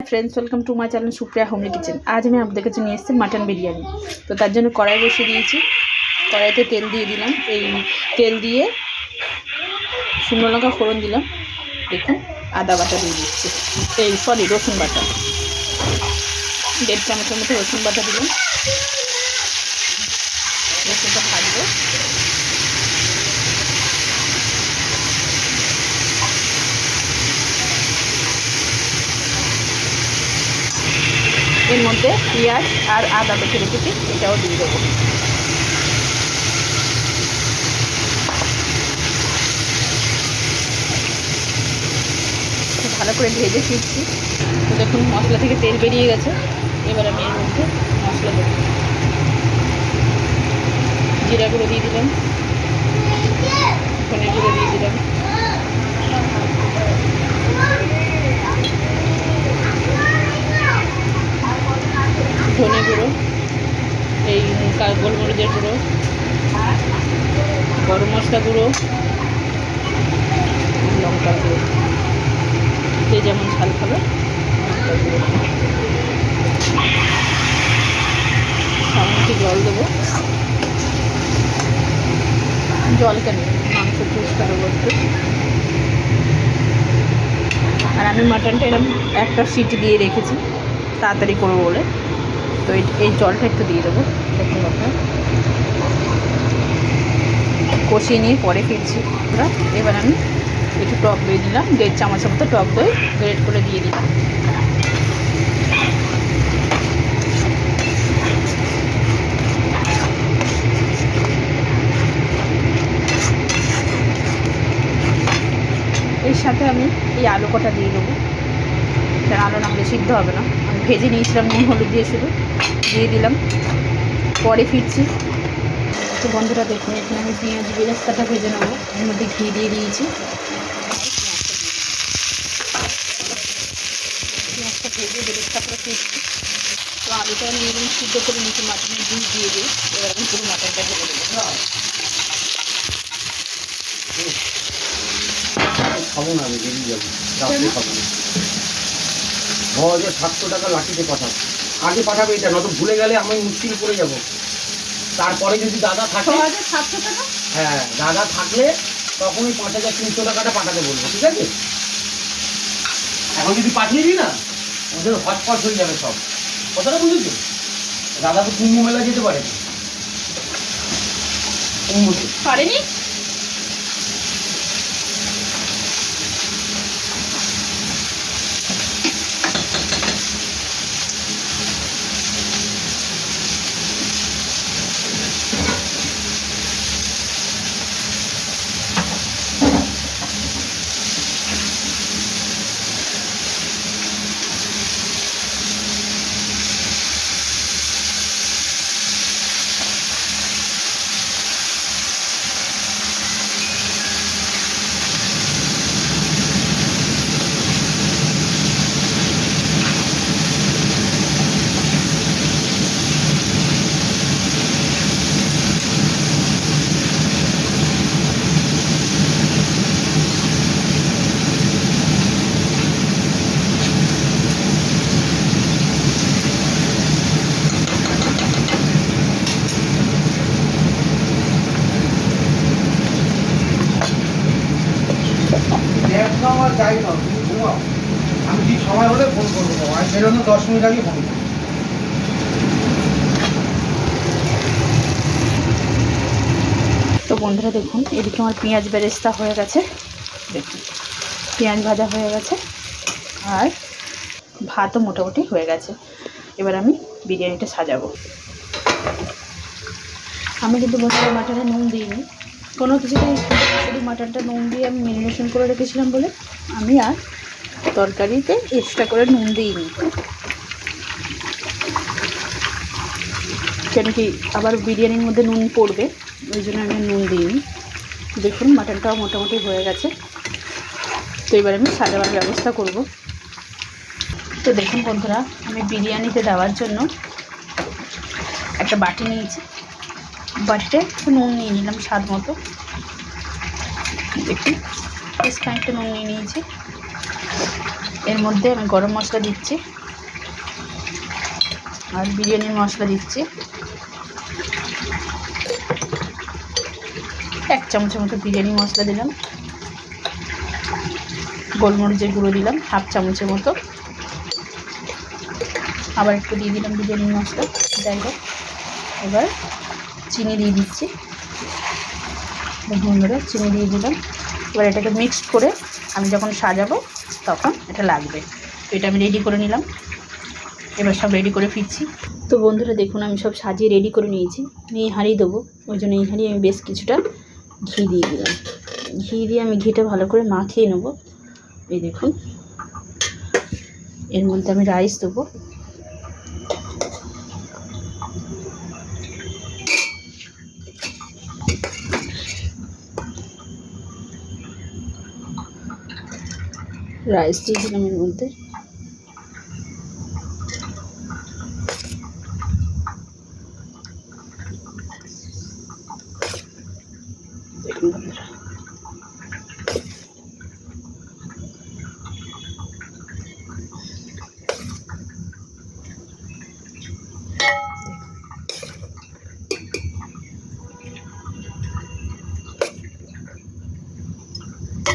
Friends welcome to my channel Supriya homely kitchen. आज मैं आपके काছে নিয়ে এসেছি मटन बिरियानी। तो তার জন্য কড়াই বসিয়ে দিয়েছি। কড়াইতে তেল দিয়ে দিলাম। এই তেল দিয়ে শুকনো লঙ্কা ফোড়ন দিলাম। দেখুন আদা বাটা দিয়ে দিচ্ছি, এই সরি রসুন বাটা 1.5 চামচের মতো রসুন বাটা দিলাম। রসুনটা ভাজবো। এর মধ্যে পেঁয়াজ আর আদা বেটে রেখেছি, এটাও দিয়ে দেবো। ভালো করে ভেজে ফিরছি। তো দেখুন মশলা থেকে তেল বেরিয়ে গেছে। এবার আমি এর মধ্যে মশলা দেবো। জিরা গুঁড়ো দিয়ে দিলাম, ধনে গুঁড়ো দিয়ে দিলাম, ধনে গুঁড়ো, এই গোলমরিচের গুঁড়ো, গরম মশলা গুঁড়ো, লঙ্কা গুঁড়ো, যে যেমন ঝাল খাবে সামান্য জল দেবো। জল কেন, মাংস পরিষ্কার করতে। আর আমি মাটনটা এরকম একটা সিটি দিয়ে রেখেছি তাড়াতাড়ি করবো বলে, তো এই জলটা একটু দিয়ে দেবো। দেখুন আপনার কষিয়ে নিয়ে পরে ফিরছি আমরা। এবার আমি একটু টক দই দিলাম, 1.5 চামচের মতো টক দই গ্রেট করে দিয়ে দিলাম। এর সাথে আমি এই আলু কটা দিয়ে দেবো। কারণ আলু না হলে সিদ্ধ হবে না। আমি ভেজে নিয়েছিলাম নুন হলুদ দিয়ে, শুধু দিয়ে দিলাম। পরে ফিরছি। তো বন্ধুরা দেখুন, এখানে আমি পেঁয়াজ বেরেস্তাটা ভেজে নেবো। এর মধ্যে ঘি দিয়ে দিয়েছি। পেঁয়াজটা ভেজে বেরেস্তা করে ফিরছি। তো আলুটা আমি এরকম সিদ্ধ করে নিচে মাটনের দুধ দিয়ে দিই। এবার আমি পুরো মাটনটা ঢেলে দেবো। খাবো না, আমি বেরিয়ে যাবো, রাত্রে খাবো না। 9,700 টাকা লাঠিতে পাঠাবো। আগে পাঠাবে এটা, নয়তো ভুলে গেলে আমি মুশকিল পড়ে যাব। তারপরে যদি দাদা থাকে, 6,700 টাকা, হ্যাঁ দাদা থাকলে তখন ওই 5,300 টাকাটা পাঠাতে বলবো, ঠিক আছে? এখন যদি পাঠিয়ে দিই না, ওদের হটপট হয়ে যাবে সব। কথাটা বুঝেছো? দাদা তো কুম্ভ মেলা যেতে পারে না, কুম্ভতে পারেনি। আমার যাই না, তুমি ঘুমাও। আমি ঠিক সময় হলে ফোন করবো, আমি বেরোনো 10 মিনিট আগে ফোন করবো। তো বন্ধুরা দেখুন, এদিকে আমার পেঁয়াজ বেরেস্তা হয়ে গেছে। দেখুন পেঁয়াজ ভাজা হয়ে গেছে আর ভাতও মোটামুটি হয়ে গেছে। এবার আমি বিরিয়ানিটা সাজাবো। আমি কিন্তু বন্ধুরা মাটনে নুন দিইনি, কোনো কিছুতেই, শুধু মাটনটা নুন দিয়ে আমি ম্যারিনেশন করে রেখেছিলাম বলে আমি আর তরকারিতে এক্সট্রা করে নুন দিইনি। কেন কি আবার বিরিয়ানির মধ্যে নুন পড়বে, ওই জন্য আমি নুন দিইনি। দেখুন মাটনটাও মোটামুটি হয়ে গেছে। তো এবার আমি সাজাবার ব্যবস্থা করব। তো দেখুন বন্ধুরা, আমি বিরিয়ানিতে দেওয়ার জন্য একটা বাটি নিয়েছি। বাটিতে একটু নুন নিয়ে নিলাম স্বাদ মতো। দেখুন বেশ খানিকটা নুন নিয়ে নিয়েছি। এর মধ্যে আমি গরম মশলা দিচ্ছি আর বিরিয়ানির মশলা দিচ্ছি 1 চামচের মতো বিরিয়ানি মশলা দিলাম, গোলমরিচের গুঁড়ো দিলাম 1/2 চামচের মতো, আবার একটু দিয়ে দিলাম বিরিয়ানি মশলা। যাই হোক, এবার চিনি দিয়ে দিচ্ছি, বন্ধুরা চিনি দিয়ে দিলাম। এবার এটাকে মিক্সড করে আমি যখন সাজাবো তখন এটা লাগবে। তো এটা আমি রেডি করে নিলাম, এবার সব রেডি করে ফিরছি। তো বন্ধুরা দেখুন আমি সব সাজিয়ে রেডি করে নিয়েছি, এই হাঁড়ি দেবো, ওই জন্য এই হাঁড়ি আমি বেশ কিছুটা ঘি দিয়ে দিলাম। ঘি দিয়ে আমি ঘিটা ভালো করে মাখিয়ে নেবো। এই দেখুন এর মধ্যে আমি রাইস দেবো, রাইস দিয়ে দিলাম এর মধ্যে। দেখুন বন্ধুরা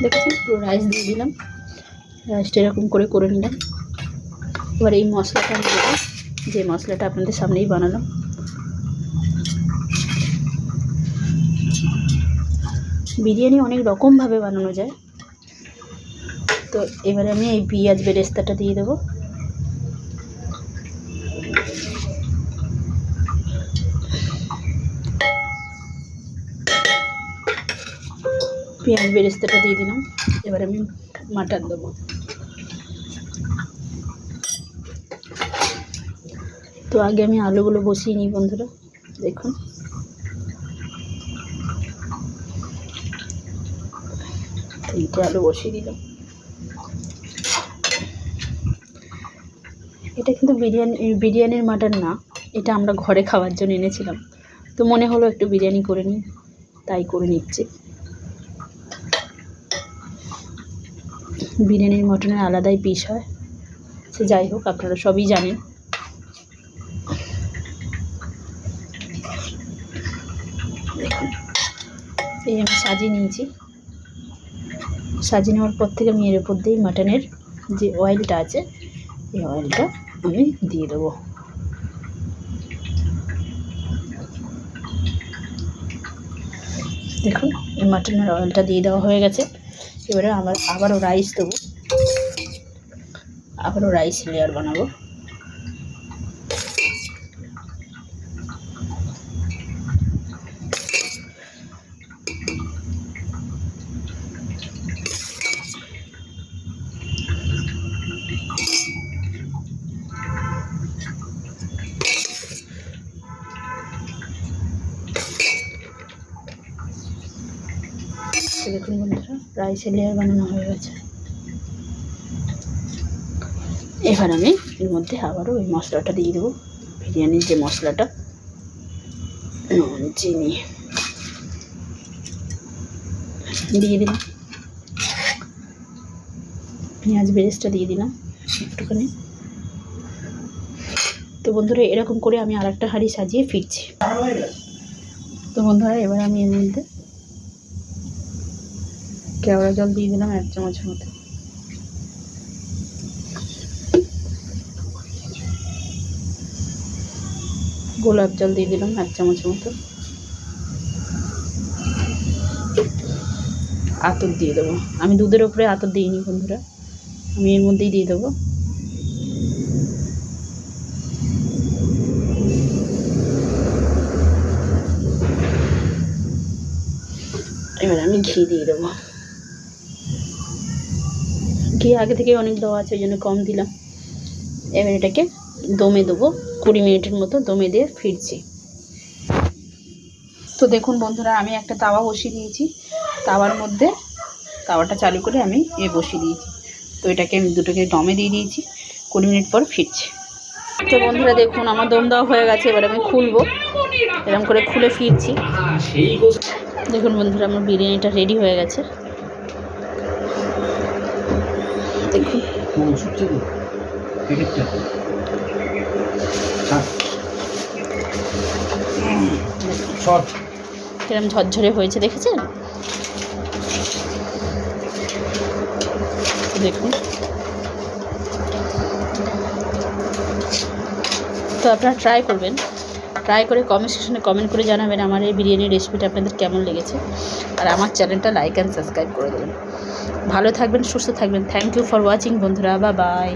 দেখেছেন পুরো রাইস দিয়ে দিলাম, রাইসটা এরকম করে নিলাম। এবার এই মশলাটা আমি দেবো, যে মশলাটা আপনাদের সামনেই বানালাম। বিরিয়ানি অনেক রকমভাবে বানানো যায়, তো এবারে আমি এই পেঁয়াজ বেরেস্তাটা দিয়ে দেবো। পেঁয়াজ বেরেস্তাটা দিয়ে দিলাম, এবার আমি মাটন দেবো। তো আগে আমি আলুগুলো বসিয়ে নিই বন্ধুরা, দেখুন তিনটে আলু বসিয়ে দিলাম। এটা কিন্তু বিরিয়ানির মাটন না, এটা আমরা ঘরে খাওয়ার জন্য এনেছিলাম, তো মনে হলো একটু বিরিয়ানি করে নিই, তাই করে নিচ্ছি। বিরিয়ানির মটনের আলাদাই পিস হয়, সে যাই হোক আপনারা সবই জানেন। দেখুন এই আমি সাজিয়ে নিয়েছি, সাজিয়ে নেওয়ার পর থেকে আমি এর উপর দিয়ে মাটনের যে অয়েলটা আছে এই অয়েলটা আমি দিয়ে দেবো। দেখুন এই মাটনের অয়েলটা দিয়ে দেওয়া হয়ে গেছে। এবারে আবারও রাইস দেবো, আবারও রাইস লেয়ার বানাবো। দেখুন বন্ধুরা রাইসের লেয়ার বানানো হয়ে গেছে। এবার আমি এর মধ্যে আবারও ওই মশলাটা দিয়ে দেবো, বিরিয়ানির যে মশলাটা, নুন চিনি দিয়ে দিলাম, পেঁয়াজ বেরেস্তা দিয়ে দিলাম একটুখানি। তো বন্ধুরা এরকম করে আমি আরেকটা হাঁড়ি সাজিয়ে ফিরছি। তো বন্ধুরা এবার আমি এর মধ্যে কেওড়া জল দিয়ে দিলাম 1 চামচের মতো, গোলাপ জল দিয়ে দিলাম 1 চামচের মতো, আতর দিয়ে দেবো। আমি দুধের উপরে আতর দিইনি বন্ধুরা, আমি এর মধ্যেই দিয়ে দেবো। এবার আমি ঘি দিয়ে দেবো, ঘি আগে থেকে অনেক দেওয়া আছে ওই জন্য কম দিলাম। এবার এটাকে দমে দেবো 20 মিনিটের মতো, দমে দিয়ে ফিরছি। তো দেখুন বন্ধুরা আমি একটা তাওয়া বসিয়ে দিয়েছি, তাওয়ার মধ্যে তাওয়াটা চালু করে আমি বসিয়ে দিয়েছি। তো এটাকে আমি দুটোকে দমে দিয়ে দিয়েছি, 20 মিনিট পর ফিরছি। তো বন্ধুরা দেখুন আমার দম দেওয়া হয়ে গেছে, এবার আমি খুলবো, এরকম করে খুলে ফিরছি। দেখুন বন্ধুরা আমার বিরিয়ানিটা রেডি হয়ে গেছে, দেখুন ওষুধটা তো প্যাকেটটা সব কিরম ঝরঝরে হয়েছে দেখেছেন? দেখুন, তো আপনারা ট্রাই করবেন, ট্রাই করে কমেন্ট সেকশনে কমেন্ট করে জানাবেন আমার এই বিরিয়ানির রেসিপিটা আপনাদের কেমন লেগেছে। আর আমার চ্যানেলটা লাইক অ্যান্ড সাবস্ক্রাইব করে দেবেন। ভালো থাকবেন, সুস্থ থাকবেন। থ্যাংক ইউ ফর ওয়াচিং বন্ধুরা, বাই বাই।